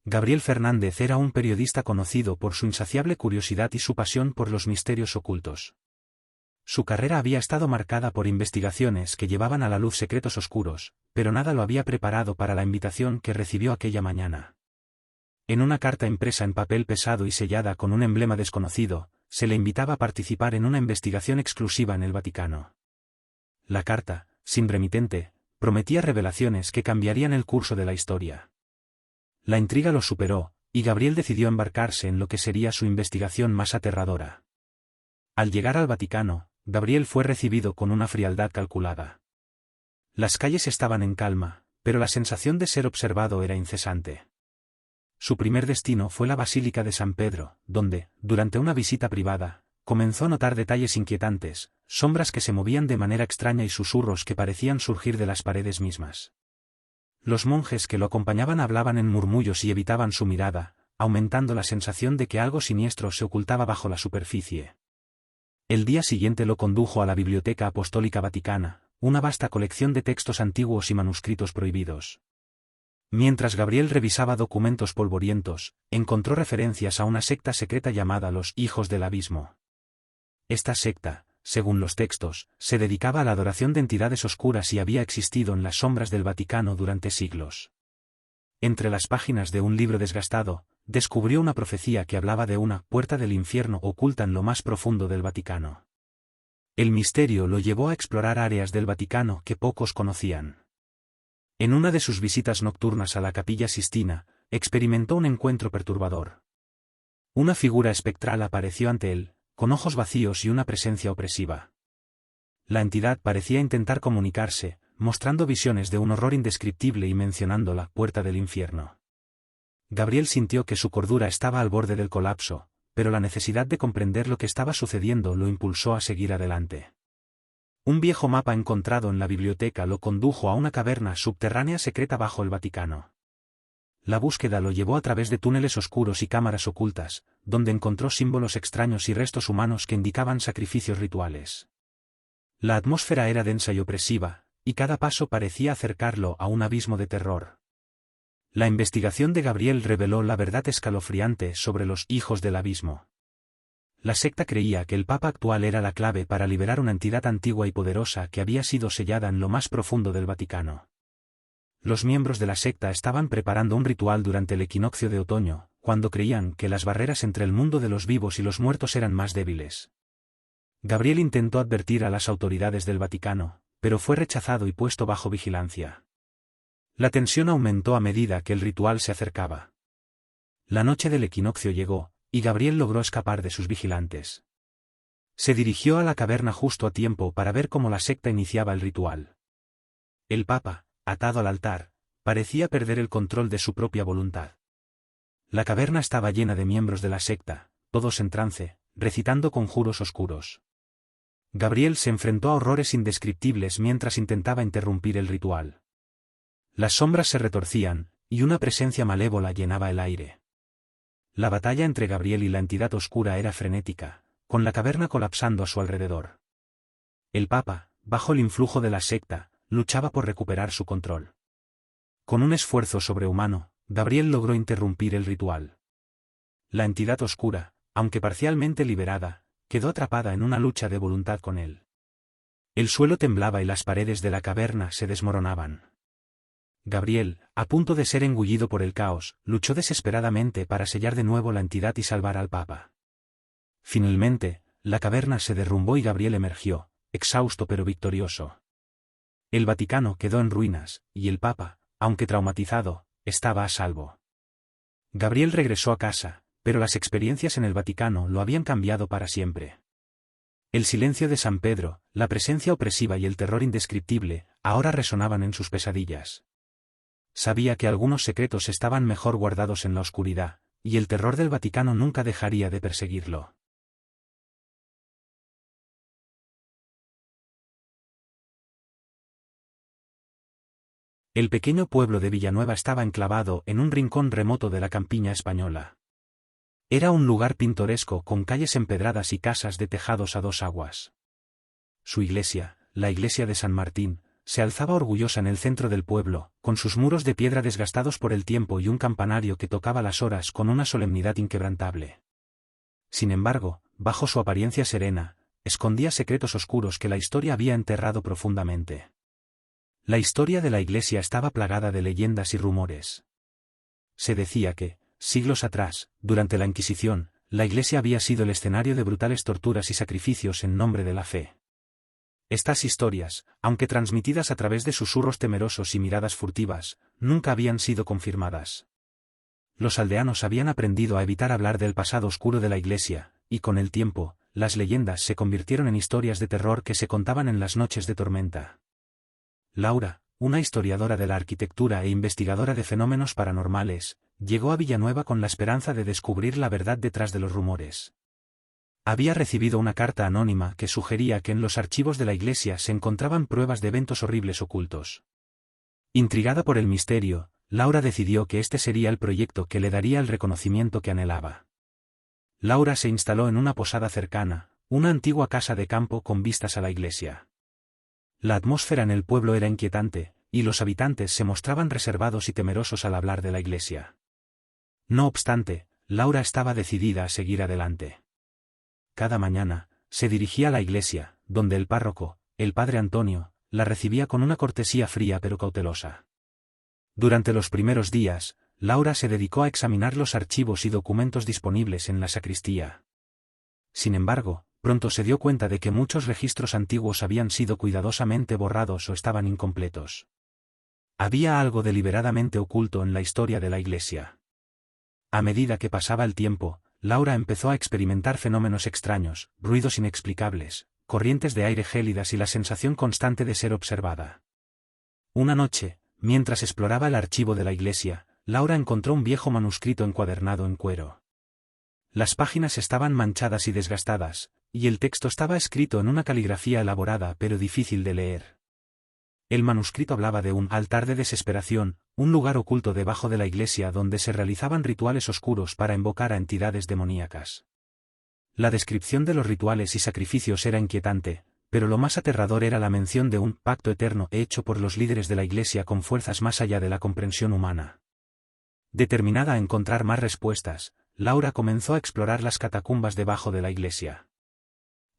Gabriel Fernández era un periodista conocido por su insaciable curiosidad y su pasión por los misterios ocultos. Su carrera había estado marcada por investigaciones que llevaban a la luz secretos oscuros, pero nada lo había preparado para la invitación que recibió aquella mañana. En una carta impresa en papel pesado y sellada con un emblema desconocido, se le invitaba a participar en una investigación exclusiva en el Vaticano. La carta, sin remitente, prometía revelaciones que cambiarían el curso de la historia. La intriga lo superó, y Gabriel decidió embarcarse en lo que sería su investigación más aterradora. Al llegar al Vaticano, Gabriel fue recibido con una frialdad calculada. Las calles estaban en calma, pero la sensación de ser observado era incesante. Su primer destino fue la Basílica de San Pedro, donde, durante una visita privada, comenzó a notar detalles inquietantes, sombras que se movían de manera extraña y susurros que parecían surgir de las paredes mismas. Los monjes que lo acompañaban hablaban en murmullos y evitaban su mirada, aumentando la sensación de que algo siniestro se ocultaba bajo la superficie. El día siguiente lo condujo a la Biblioteca Apostólica Vaticana, una vasta colección de textos antiguos y manuscritos prohibidos. Mientras Gabriel revisaba documentos polvorientos, encontró referencias a una secta secreta llamada los Hijos del Abismo. Esta secta, según los textos, se dedicaba a la adoración de entidades oscuras y había existido en las sombras del Vaticano durante siglos. Entre las páginas de un libro desgastado, descubrió una profecía que hablaba de una puerta del infierno oculta en lo más profundo del Vaticano. El misterio lo llevó a explorar áreas del Vaticano que pocos conocían. En una de sus visitas nocturnas a la Capilla Sistina, experimentó un encuentro perturbador. Una figura espectral apareció ante él, con ojos vacíos y una presencia opresiva. La entidad parecía intentar comunicarse, mostrando visiones de un horror indescriptible y mencionando la puerta del infierno. Gabriel sintió que su cordura estaba al borde del colapso, pero la necesidad de comprender lo que estaba sucediendo lo impulsó a seguir adelante. Un viejo mapa encontrado en la biblioteca lo condujo a una caverna subterránea secreta bajo el Vaticano. La búsqueda lo llevó a través de túneles oscuros y cámaras ocultas, donde encontró símbolos extraños y restos humanos que indicaban sacrificios rituales. La atmósfera era densa y opresiva, y cada paso parecía acercarlo a un abismo de terror. La investigación de Gabriel reveló la verdad escalofriante sobre los Hijos del Abismo. La secta creía que el Papa actual era la clave para liberar una entidad antigua y poderosa que había sido sellada en lo más profundo del Vaticano. Los miembros de la secta estaban preparando un ritual durante el equinoccio de otoño, cuando creían que las barreras entre el mundo de los vivos y los muertos eran más débiles. Gabriel intentó advertir a las autoridades del Vaticano, pero fue rechazado y puesto bajo vigilancia. La tensión aumentó a medida que el ritual se acercaba. La noche del equinoccio llegó, y Gabriel logró escapar de sus vigilantes. Se dirigió a la caverna justo a tiempo para ver cómo la secta iniciaba el ritual. El Papa, atado al altar, parecía perder el control de su propia voluntad. La caverna estaba llena de miembros de la secta, todos en trance, recitando conjuros oscuros. Gabriel se enfrentó a horrores indescriptibles mientras intentaba interrumpir el ritual. Las sombras se retorcían, y una presencia malévola llenaba el aire. La batalla entre Gabriel y la entidad oscura era frenética, con la caverna colapsando a su alrededor. El Papa, bajo el influjo de la secta, luchaba por recuperar su control. Con un esfuerzo sobrehumano, Gabriel logró interrumpir el ritual. La entidad oscura, aunque parcialmente liberada, quedó atrapada en una lucha de voluntad con él. El suelo temblaba y las paredes de la caverna se desmoronaban. Gabriel, a punto de ser engullido por el caos, luchó desesperadamente para sellar de nuevo la entidad y salvar al Papa. Finalmente, la caverna se derrumbó y Gabriel emergió, exhausto pero victorioso. El Vaticano quedó en ruinas, y el Papa, aunque traumatizado, estaba a salvo. Gabriel regresó a casa, pero las experiencias en el Vaticano lo habían cambiado para siempre. El silencio de San Pedro, la presencia opresiva y el terror indescriptible, ahora resonaban en sus pesadillas. Sabía que algunos secretos estaban mejor guardados en la oscuridad, y el terror del Vaticano nunca dejaría de perseguirlo. El pequeño pueblo de Villanueva estaba enclavado en un rincón remoto de la campiña española. Era un lugar pintoresco con calles empedradas y casas de tejados a dos aguas. Su iglesia, la iglesia de San Martín, se alzaba orgullosa en el centro del pueblo, con sus muros de piedra desgastados por el tiempo y un campanario que tocaba las horas con una solemnidad inquebrantable. Sin embargo, bajo su apariencia serena, escondía secretos oscuros que la historia había enterrado profundamente. La historia de la iglesia estaba plagada de leyendas y rumores. Se decía que, siglos atrás, durante la Inquisición, la iglesia había sido el escenario de brutales torturas y sacrificios en nombre de la fe. Estas historias, aunque transmitidas a través de susurros temerosos y miradas furtivas, nunca habían sido confirmadas. Los aldeanos habían aprendido a evitar hablar del pasado oscuro de la iglesia, y con el tiempo, las leyendas se convirtieron en historias de terror que se contaban en las noches de tormenta. Laura, una historiadora de la arquitectura e investigadora de fenómenos paranormales, llegó a Villanueva con la esperanza de descubrir la verdad detrás de los rumores. Había recibido una carta anónima que sugería que en los archivos de la iglesia se encontraban pruebas de eventos horribles ocultos. Intrigada por el misterio, Laura decidió que este sería el proyecto que le daría el reconocimiento que anhelaba. Laura se instaló en una posada cercana, una antigua casa de campo con vistas a la iglesia. La atmósfera en el pueblo era inquietante, y los habitantes se mostraban reservados y temerosos al hablar de la iglesia. No obstante, Laura estaba decidida a seguir adelante. Cada mañana, se dirigía a la iglesia, donde el párroco, el padre Antonio, la recibía con una cortesía fría pero cautelosa. Durante los primeros días, Laura se dedicó a examinar los archivos y documentos disponibles en la sacristía. Sin embargo, pronto se dio cuenta de que muchos registros antiguos habían sido cuidadosamente borrados o estaban incompletos. Había algo deliberadamente oculto en la historia de la iglesia. A medida que pasaba el tiempo, Laura empezó a experimentar fenómenos extraños, ruidos inexplicables, corrientes de aire gélidas y la sensación constante de ser observada. Una noche, mientras exploraba el archivo de la iglesia, Laura encontró un viejo manuscrito encuadernado en cuero. Las páginas estaban manchadas y desgastadas, y el texto estaba escrito en una caligrafía elaborada pero difícil de leer. El manuscrito hablaba de un altar de desesperación, un lugar oculto debajo de la iglesia donde se realizaban rituales oscuros para invocar a entidades demoníacas. La descripción de los rituales y sacrificios era inquietante, pero lo más aterrador era la mención de un pacto eterno hecho por los líderes de la iglesia con fuerzas más allá de la comprensión humana. Determinada a encontrar más respuestas, Laura comenzó a explorar las catacumbas debajo de la iglesia.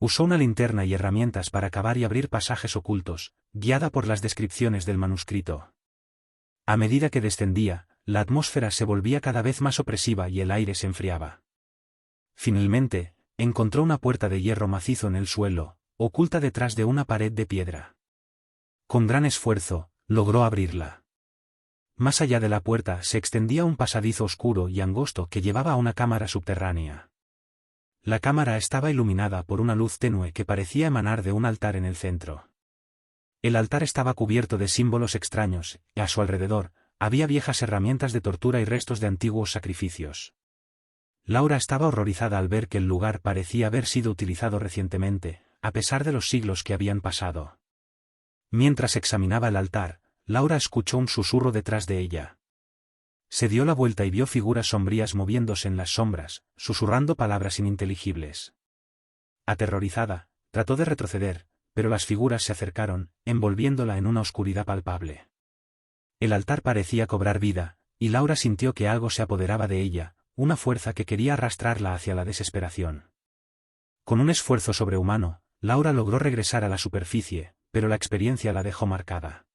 Usó una linterna y herramientas para cavar y abrir pasajes ocultos, guiada por las descripciones del manuscrito. A medida que descendía, la atmósfera se volvía cada vez más opresiva y el aire se enfriaba. Finalmente, encontró una puerta de hierro macizo en el suelo, oculta detrás de una pared de piedra. Con gran esfuerzo, logró abrirla. Más allá de la puerta se extendía un pasadizo oscuro y angosto que llevaba a una cámara subterránea. La cámara estaba iluminada por una luz tenue que parecía emanar de un altar en el centro. El altar estaba cubierto de símbolos extraños, y a su alrededor, había viejas herramientas de tortura y restos de antiguos sacrificios. Laura estaba horrorizada al ver que el lugar parecía haber sido utilizado recientemente, a pesar de los siglos que habían pasado. Mientras examinaba el altar, Laura escuchó un susurro detrás de ella. Se dio la vuelta y vio figuras sombrías moviéndose en las sombras, susurrando palabras ininteligibles. Aterrorizada, trató de retroceder, pero las figuras se acercaron, envolviéndola en una oscuridad palpable. El altar parecía cobrar vida, y Laura sintió que algo se apoderaba de ella, una fuerza que quería arrastrarla hacia la desesperación. Con un esfuerzo sobrehumano, Laura logró regresar a la superficie, pero la experiencia la dejó marcada.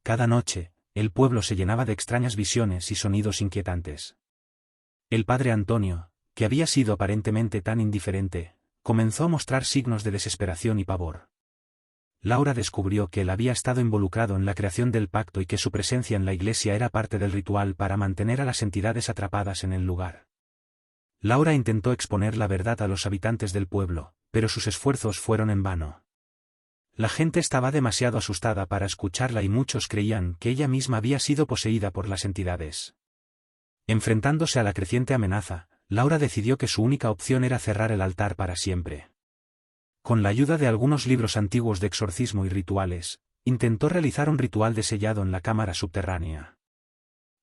Cada noche, el pueblo se llenaba de extrañas visiones y sonidos inquietantes. El padre Antonio, que había sido aparentemente tan indiferente, comenzó a mostrar signos de desesperación y pavor. Laura descubrió que él había estado involucrado en la creación del pacto y que su presencia en la iglesia era parte del ritual para mantener a las entidades atrapadas en el lugar. Laura intentó exponer la verdad a los habitantes del pueblo, pero sus esfuerzos fueron en vano. La gente estaba demasiado asustada para escucharla y muchos creían que ella misma había sido poseída por las entidades. Enfrentándose a la creciente amenaza, Laura decidió que su única opción era cerrar el altar para siempre. Con la ayuda de algunos libros antiguos de exorcismo y rituales, intentó realizar un ritual de sellado en la cámara subterránea.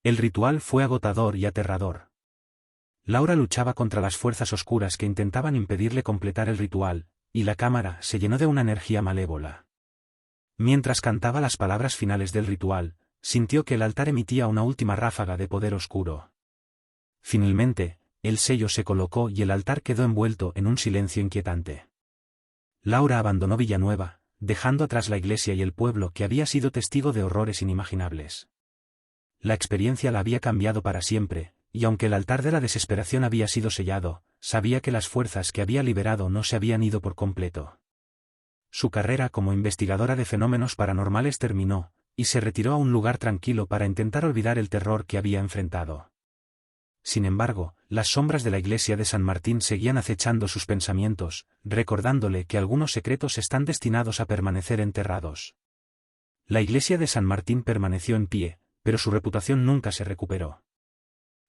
El ritual fue agotador y aterrador. Laura luchaba contra las fuerzas oscuras que intentaban impedirle completar el ritual, y la cámara se llenó de una energía malévola. Mientras cantaba las palabras finales del ritual, sintió que el altar emitía una última ráfaga de poder oscuro. Finalmente, el sello se colocó y el altar quedó envuelto en un silencio inquietante. Laura abandonó Villanueva, dejando atrás la iglesia y el pueblo que había sido testigo de horrores inimaginables. La experiencia la había cambiado para siempre, y aunque el altar de la desesperación había sido sellado, sabía que las fuerzas que había liberado no se habían ido por completo. Su carrera como investigadora de fenómenos paranormales terminó, y se retiró a un lugar tranquilo para intentar olvidar el terror que había enfrentado. Sin embargo, las sombras de la iglesia de San Martín seguían acechando sus pensamientos, recordándole que algunos secretos están destinados a permanecer enterrados. La iglesia de San Martín permaneció en pie, pero su reputación nunca se recuperó.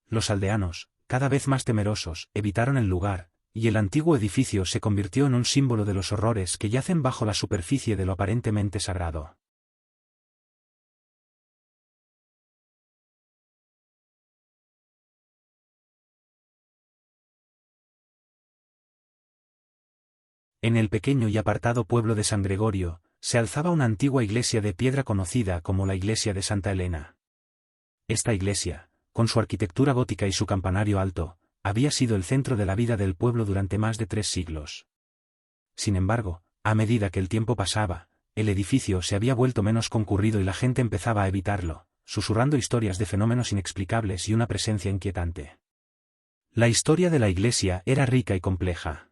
Los aldeanos, cada vez más temerosos, evitaron el lugar, y el antiguo edificio se convirtió en un símbolo de los horrores que yacen bajo la superficie de lo aparentemente sagrado. En el pequeño y apartado pueblo de San Gregorio, se alzaba una antigua iglesia de piedra conocida como la iglesia de Santa Elena. Esta iglesia, con su arquitectura gótica y su campanario alto, había sido el centro de la vida del pueblo durante más de 3 siglos. Sin embargo, a medida que el tiempo pasaba, el edificio se había vuelto menos concurrido y la gente empezaba a evitarlo, susurrando historias de fenómenos inexplicables y una presencia inquietante. La historia de la iglesia era rica y compleja.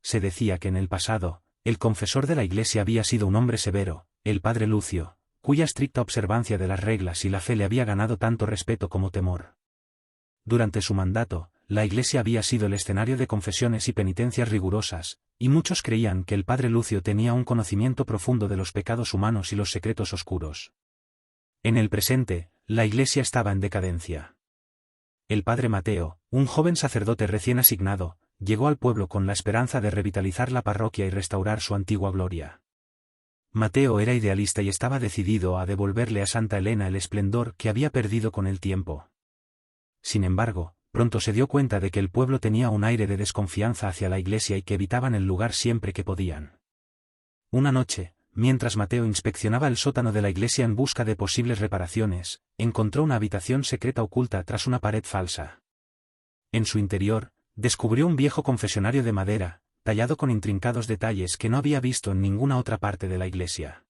Se decía que en el pasado, el confesor de la iglesia había sido un hombre severo, el padre Lucio, cuya estricta observancia de las reglas y la fe le había ganado tanto respeto como temor. Durante su mandato, la iglesia había sido el escenario de confesiones y penitencias rigurosas, y muchos creían que el padre Lucio tenía un conocimiento profundo de los pecados humanos y los secretos oscuros. En el presente, la iglesia estaba en decadencia. El padre Mateo, un joven sacerdote recién asignado, llegó al pueblo con la esperanza de revitalizar la parroquia y restaurar su antigua gloria. Mateo era idealista y estaba decidido a devolverle a Santa Elena el esplendor que había perdido con el tiempo. Sin embargo, pronto se dio cuenta de que el pueblo tenía un aire de desconfianza hacia la iglesia y que evitaban el lugar siempre que podían. Una noche, mientras Mateo inspeccionaba el sótano de la iglesia en busca de posibles reparaciones, encontró una habitación secreta oculta tras una pared falsa. En su interior, descubrió un viejo confesionario de madera, tallado con intrincados detalles que no había visto en ninguna otra parte de la iglesia.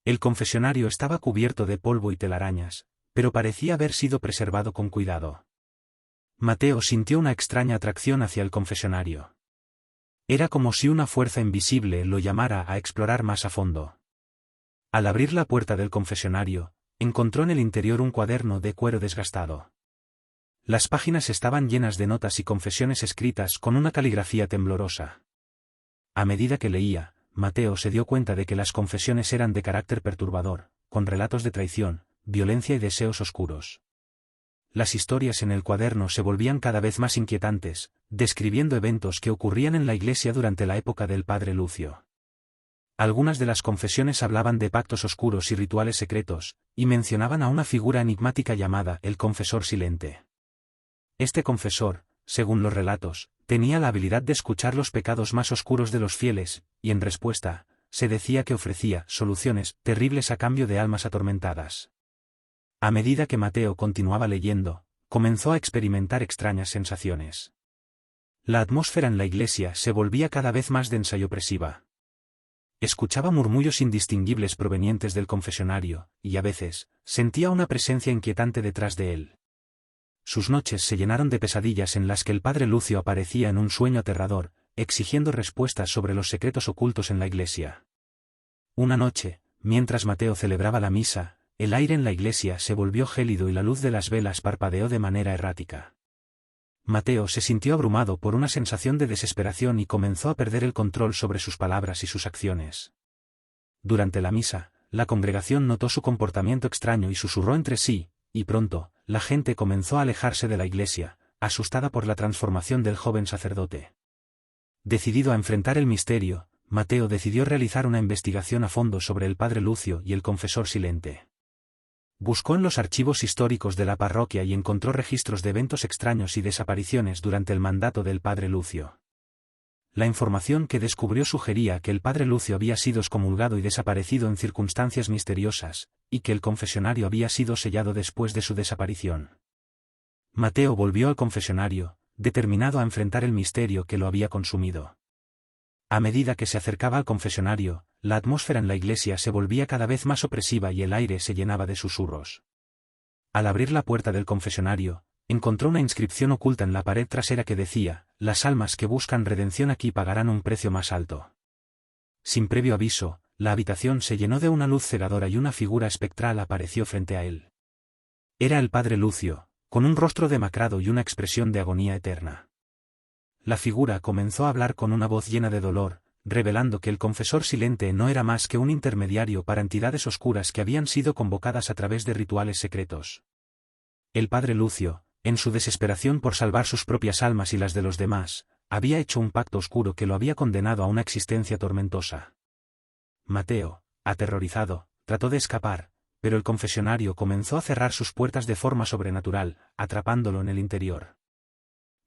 El confesionario estaba cubierto de polvo y telarañas, pero parecía haber sido preservado con cuidado. Mateo sintió una extraña atracción hacia el confesionario. Era como si una fuerza invisible lo llamara a explorar más a fondo. Al abrir la puerta del confesionario, encontró en el interior un cuaderno de cuero desgastado. Las páginas estaban llenas de notas y confesiones escritas con una caligrafía temblorosa. A medida que leía, Mateo se dio cuenta de que las confesiones eran de carácter perturbador, con relatos de traición, violencia y deseos oscuros. Las historias en el cuaderno se volvían cada vez más inquietantes, describiendo eventos que ocurrían en la iglesia durante la época del padre Lucio. Algunas de las confesiones hablaban de pactos oscuros y rituales secretos, y mencionaban a una figura enigmática llamada el confesor silente. Este confesor, según los relatos, tenía la habilidad de escuchar los pecados más oscuros de los fieles, y en respuesta, se decía que ofrecía soluciones terribles a cambio de almas atormentadas. A medida que Mateo continuaba leyendo, comenzó a experimentar extrañas sensaciones. La atmósfera en la iglesia se volvía cada vez más densa y opresiva. Escuchaba murmullos indistinguibles provenientes del confesionario, y a veces, sentía una presencia inquietante detrás de él. Sus noches se llenaron de pesadillas en las que el padre Lucio aparecía en un sueño aterrador, exigiendo respuestas sobre los secretos ocultos en la iglesia. Una noche, mientras Mateo celebraba la misa, el aire en la iglesia se volvió gélido y la luz de las velas parpadeó de manera errática. Mateo se sintió abrumado por una sensación de desesperación y comenzó a perder el control sobre sus palabras y sus acciones. Durante la misa, la congregación notó su comportamiento extraño y susurró entre sí, y pronto, la gente comenzó a alejarse de la iglesia, asustada por la transformación del joven sacerdote. Decidido a enfrentar el misterio, Mateo decidió realizar una investigación a fondo sobre el padre Lucio y el confesor silente. Buscó en los archivos históricos de la parroquia y encontró registros de eventos extraños y desapariciones durante el mandato del padre Lucio. La información que descubrió sugería que el padre Lucio había sido excomulgado y desaparecido en circunstancias misteriosas, y que el confesionario había sido sellado después de su desaparición. Mateo volvió al confesionario, determinado a enfrentar el misterio que lo había consumido. A medida que se acercaba al confesionario, la atmósfera en la iglesia se volvía cada vez más opresiva y el aire se llenaba de susurros. Al abrir la puerta del confesionario, encontró una inscripción oculta en la pared trasera que decía: «Las almas que buscan redención aquí pagarán un precio más alto». Sin previo aviso, la habitación se llenó de una luz cegadora y una figura espectral apareció frente a él. Era el padre Lucio, con un rostro demacrado y una expresión de agonía eterna. La figura comenzó a hablar con una voz llena de dolor, revelando que el confesor silente no era más que un intermediario para entidades oscuras que habían sido convocadas a través de rituales secretos. El padre Lucio, en su desesperación por salvar sus propias almas y las de los demás, había hecho un pacto oscuro que lo había condenado a una existencia tormentosa. Mateo, aterrorizado, trató de escapar, pero el confesionario comenzó a cerrar sus puertas de forma sobrenatural, atrapándolo en el interior.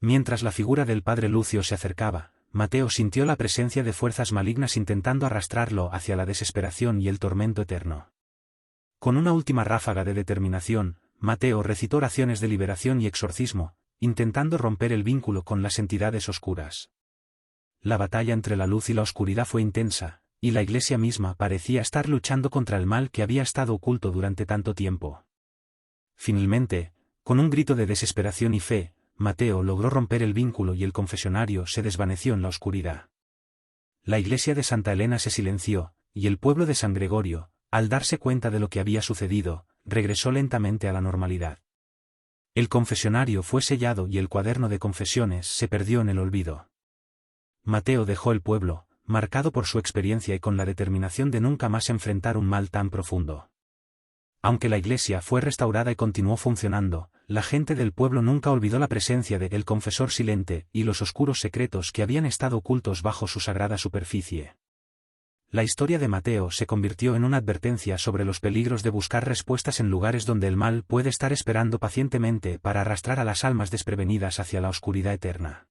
Mientras la figura del padre Lucio se acercaba, Mateo sintió la presencia de fuerzas malignas intentando arrastrarlo hacia la desesperación y el tormento eterno. Con una última ráfaga de determinación, Mateo recitó oraciones de liberación y exorcismo, intentando romper el vínculo con las entidades oscuras. La batalla entre la luz y la oscuridad fue intensa, y la iglesia misma parecía estar luchando contra el mal que había estado oculto durante tanto tiempo. Finalmente, con un grito de desesperación y fe, Mateo logró romper el vínculo y el confesionario se desvaneció en la oscuridad. La iglesia de Santa Elena se silenció, y el pueblo de San Gregorio, al darse cuenta de lo que había sucedido, regresó lentamente a la normalidad. El confesionario fue sellado y el cuaderno de confesiones se perdió en el olvido. Mateo dejó el pueblo, marcado por su experiencia y con la determinación de nunca más enfrentar un mal tan profundo. Aunque la iglesia fue restaurada y continuó funcionando, la gente del pueblo nunca olvidó la presencia de el confesor silente y los oscuros secretos que habían estado ocultos bajo su sagrada superficie. La historia de Mateo se convirtió en una advertencia sobre los peligros de buscar respuestas en lugares donde el mal puede estar esperando pacientemente para arrastrar a las almas desprevenidas hacia la oscuridad eterna.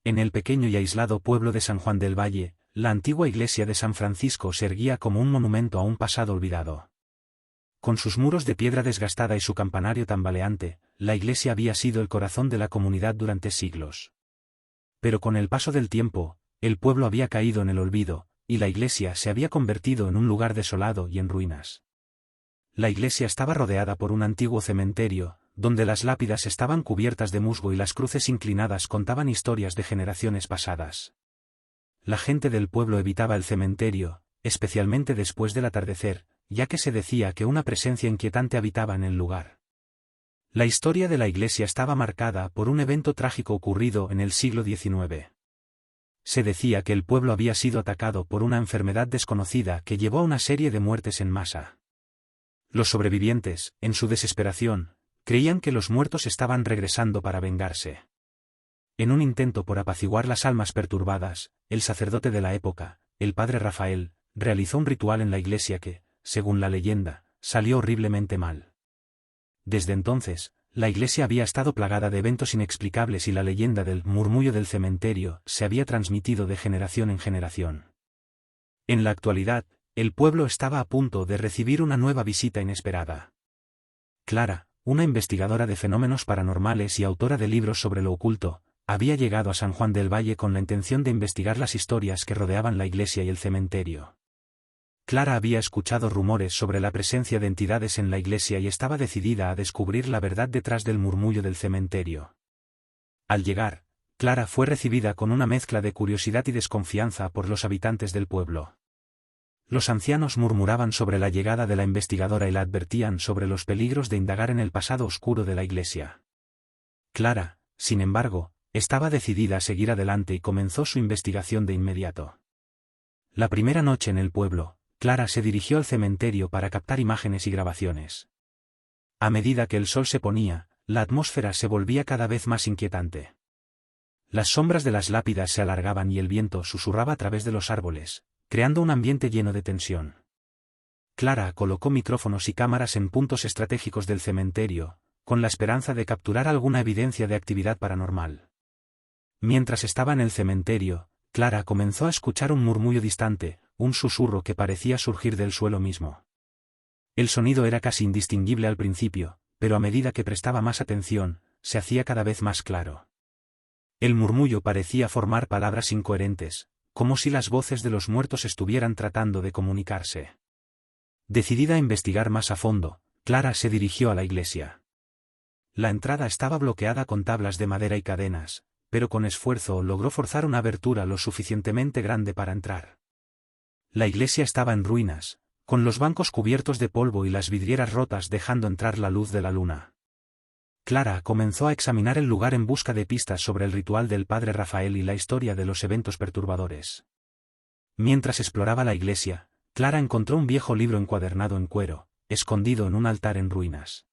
En el pequeño y aislado pueblo de San Juan del Valle, la antigua iglesia de San Francisco se erguía como un monumento a un pasado olvidado. Con sus muros de piedra desgastada y su campanario tambaleante, la iglesia había sido el corazón de la comunidad durante siglos. Pero con el paso del tiempo, el pueblo había caído en el olvido, y la iglesia se había convertido en un lugar desolado y en ruinas. La iglesia estaba rodeada por un antiguo cementerio, donde las lápidas estaban cubiertas de musgo y las cruces inclinadas contaban historias de generaciones pasadas. La gente del pueblo evitaba el cementerio, especialmente después del atardecer, ya que se decía que una presencia inquietante habitaba en el lugar. La historia de la iglesia estaba marcada por un evento trágico ocurrido en el siglo XIX. Se decía que el pueblo había sido atacado por una enfermedad desconocida que llevó a una serie de muertes en masa. Los sobrevivientes, en su desesperación, creían que los muertos estaban regresando para vengarse. En un intento por apaciguar las almas perturbadas, el sacerdote de la época, el padre Rafael, realizó un ritual en la iglesia que, según la leyenda, salió horriblemente mal. Desde entonces, la iglesia había estado plagada de eventos inexplicables y la leyenda del murmullo del cementerio se había transmitido de generación en generación. En la actualidad, el pueblo estaba a punto de recibir una nueva visita inesperada. Clara, una investigadora de fenómenos paranormales y autora de libros sobre lo oculto, había llegado a San Juan del Valle con la intención de investigar las historias que rodeaban la iglesia y el cementerio. Clara había escuchado rumores sobre la presencia de entidades en la iglesia y estaba decidida a descubrir la verdad detrás del murmullo del cementerio. Al llegar, Clara fue recibida con una mezcla de curiosidad y desconfianza por los habitantes del pueblo. Los ancianos murmuraban sobre la llegada de la investigadora y la advertían sobre los peligros de indagar en el pasado oscuro de la iglesia. Clara, sin embargo, estaba decidida a seguir adelante y comenzó su investigación de inmediato. La primera noche en el pueblo, Clara se dirigió al cementerio para captar imágenes y grabaciones. A medida que el sol se ponía, la atmósfera se volvía cada vez más inquietante. Las sombras de las lápidas se alargaban y el viento susurraba a través de los árboles, creando un ambiente lleno de tensión. Clara colocó micrófonos y cámaras en puntos estratégicos del cementerio, con la esperanza de capturar alguna evidencia de actividad paranormal. Mientras estaba en el cementerio, Clara comenzó a escuchar un murmullo distante, un susurro que parecía surgir del suelo mismo. El sonido era casi indistinguible al principio, pero a medida que prestaba más atención, se hacía cada vez más claro. El murmullo parecía formar palabras incoherentes, como si las voces de los muertos estuvieran tratando de comunicarse. Decidida a investigar más a fondo, Clara se dirigió a la iglesia. La entrada estaba bloqueada con tablas de madera y cadenas, pero con esfuerzo logró forzar una abertura lo suficientemente grande para entrar. La iglesia estaba en ruinas, con los bancos cubiertos de polvo y las vidrieras rotas dejando entrar la luz de la luna. Clara comenzó a examinar el lugar en busca de pistas sobre el ritual del padre Rafael y la historia de los eventos perturbadores. Mientras exploraba la iglesia, Clara encontró un viejo libro encuadernado en cuero, escondido en un altar en ruinas.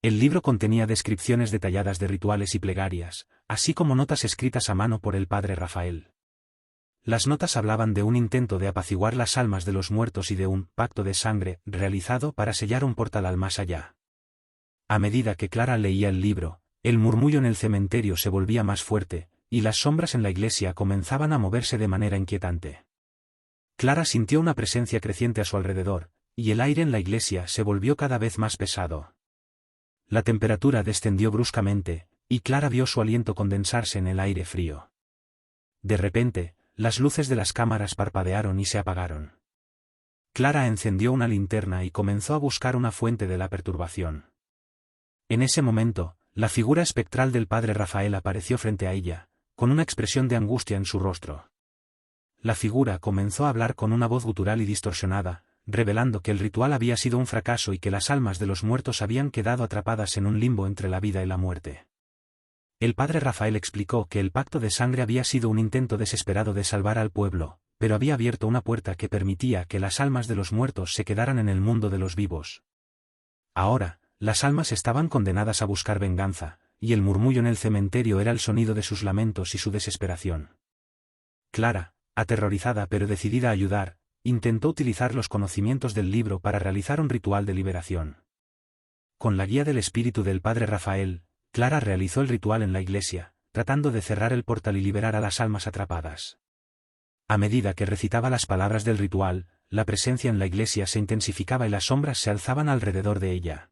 El libro contenía descripciones detalladas de rituales y plegarias, así como notas escritas a mano por el padre Rafael. Las notas hablaban de un intento de apaciguar las almas de los muertos y de un pacto de sangre realizado para sellar un portal al más allá. A medida que Clara leía el libro, el murmullo en el cementerio se volvía más fuerte, y las sombras en la iglesia comenzaban a moverse de manera inquietante. Clara sintió una presencia creciente a su alrededor, y el aire en la iglesia se volvió cada vez más pesado. La temperatura descendió bruscamente, y Clara vio su aliento condensarse en el aire frío. De repente, las luces de las cámaras parpadearon y se apagaron. Clara encendió una linterna y comenzó a buscar una fuente de la perturbación. En ese momento, la figura espectral del padre Rafael apareció frente a ella, con una expresión de angustia en su rostro. La figura comenzó a hablar con una voz gutural y distorsionada, revelando que el ritual había sido un fracaso y que las almas de los muertos habían quedado atrapadas en un limbo entre la vida y la muerte. El padre Rafael explicó que el pacto de sangre había sido un intento desesperado de salvar al pueblo, pero había abierto una puerta que permitía que las almas de los muertos se quedaran en el mundo de los vivos. Ahora, las almas estaban condenadas a buscar venganza, y el murmullo en el cementerio era el sonido de sus lamentos y su desesperación. Clara, aterrorizada pero decidida a ayudar, intentó utilizar los conocimientos del libro para realizar un ritual de liberación. Con la guía del espíritu del padre Rafael, Clara realizó el ritual en la iglesia, tratando de cerrar el portal y liberar a las almas atrapadas. A medida que recitaba las palabras del ritual, la presencia en la iglesia se intensificaba y las sombras se alzaban alrededor de ella.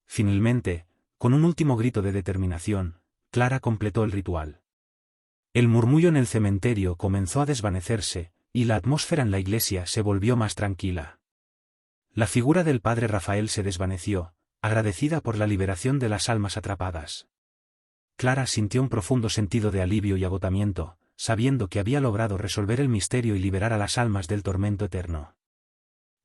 Finalmente, con un último grito de determinación, Clara completó el ritual. El murmullo en el cementerio comenzó a desvanecerse, y la atmósfera en la iglesia se volvió más tranquila. La figura del padre Rafael se desvaneció, agradecida por la liberación de las almas atrapadas. Clara sintió un profundo sentido de alivio y agotamiento, sabiendo que había logrado resolver el misterio y liberar a las almas del tormento eterno.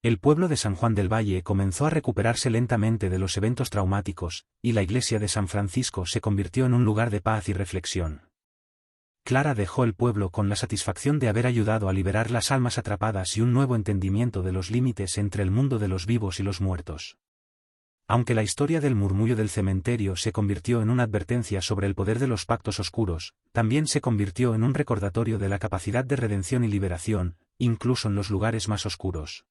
El pueblo de San Juan del Valle comenzó a recuperarse lentamente de los eventos traumáticos, y la iglesia de San Francisco se convirtió en un lugar de paz y reflexión. Clara dejó el pueblo con la satisfacción de haber ayudado a liberar las almas atrapadas y un nuevo entendimiento de los límites entre el mundo de los vivos y los muertos. Aunque la historia del murmullo del cementerio se convirtió en una advertencia sobre el poder de los pactos oscuros, también se convirtió en un recordatorio de la capacidad de redención y liberación, incluso en los lugares más oscuros.